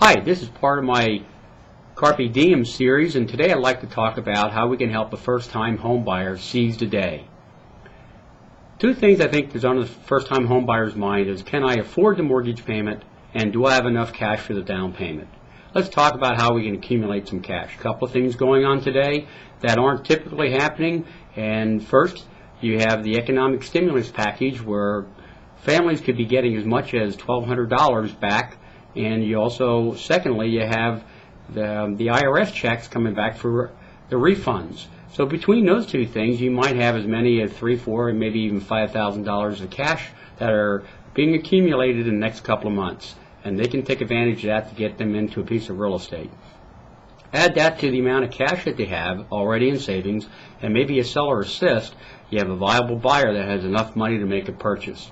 Hi, this is part of my Carpe Diem series, and today I'd like to talk about how we can help a first-time home buyer seize the day. Two things I think is on the first-time home buyer's mind is, can I afford the mortgage payment, and do I have enough cash for the down payment? Let's talk about how we can accumulate some cash. A couple of things going on today that aren't typically happening, and first, you have the economic stimulus package where families could be getting as much as $1,200 back. And you also, secondly, you have the IRS checks coming back for the refunds. So between those two things, you might have as many as $3,000, $4,000, and maybe even $5,000 of cash that are being accumulated in the next couple of months. And they can take advantage of that to get them into a piece of real estate. Add that to the amount of cash that they have already in savings, and maybe a seller assist, you have a viable buyer that has enough money to make a purchase.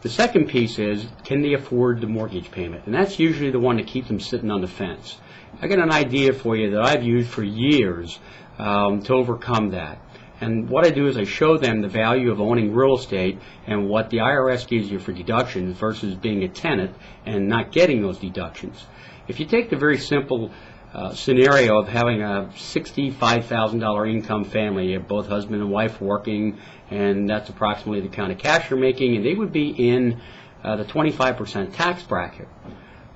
The second piece is, can they afford the mortgage payment? And that's usually the one that keeps them sitting on the fence. I got an idea for you that I've used for years to overcome that. And what I do is I show them the value of owning real estate and what the IRS gives you for deductions versus being a tenant and not getting those deductions. If you take the very simple scenario of having a $65,000 income family, you have both husband and wife working, and that's approximately the kind of cash you're making, and they would be in the 25% tax bracket.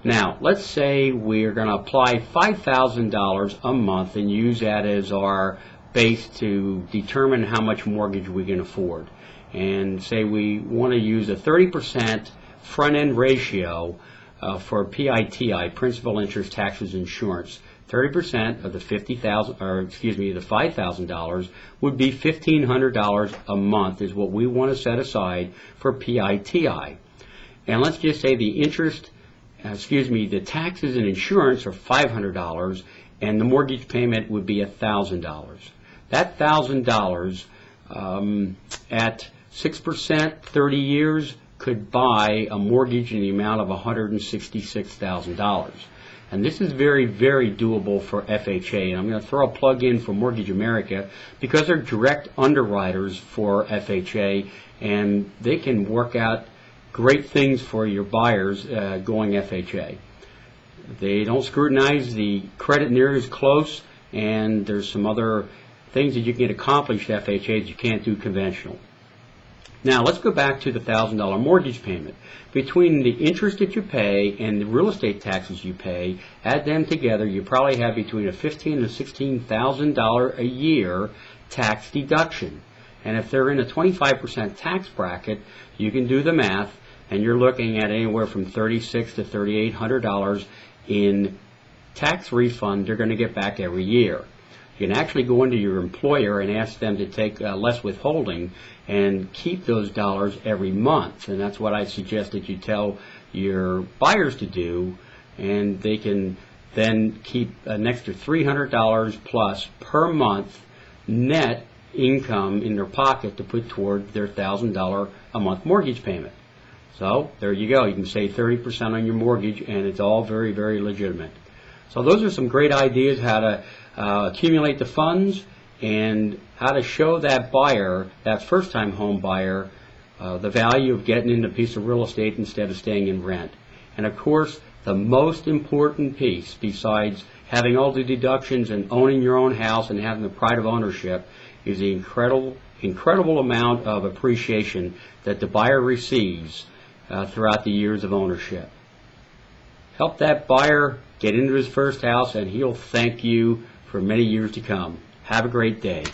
Now, let's say we're going to apply $5,000 a month and use that as our base to determine how much mortgage we can afford. And say we want to use a 30% front-end ratio for PITI, principal, interest, taxes, insurance. 30% of the $5,000 would be $1,500 a month is what we want to set aside for PITI. And let's just say the the taxes and insurance are $500, and the mortgage payment would be $1,000. That $1,000 at 6%, 30 years, could buy a mortgage in the amount of $166,000. And this is very, very doable for FHA. And I'm going to throw a plug in for Mortgage America because they're direct underwriters for FHA, and they can work out great things for your buyers going FHA. They don't scrutinize the credit near as close, and there's some other things that you can get accomplished at FHA that you can't do conventional. Now, let's go back to the $1,000 mortgage payment. Between the interest that you pay and the real estate taxes you pay, add them together, you probably have between a $15,000 and $16,000 a year tax deduction. And if they're in a 25% tax bracket, you can do the math, and you're looking at anywhere from $3,600 to $3,800 in tax refund they're going to get back every year. You can actually go into your employer and ask them to take less withholding and keep those dollars every month. And that's what I suggest that you tell your buyers to do, and they can then keep an extra $300 plus per month net income in their pocket to put toward their $1,000 a month mortgage payment. So there you go. You can save 30% on your mortgage, and it's all very, very legitimate. So those are some great ideas how to accumulate the funds and how to show that buyer, that first-time home buyer, the value of getting into a piece of real estate instead of staying in rent. And of course, the most important piece, besides having all the deductions and owning your own house and having the pride of ownership, is the incredible amount of appreciation that the buyer receives throughout the years of ownership. Help that buyer get into his first house, and he'll thank you for many years to come. Have a great day.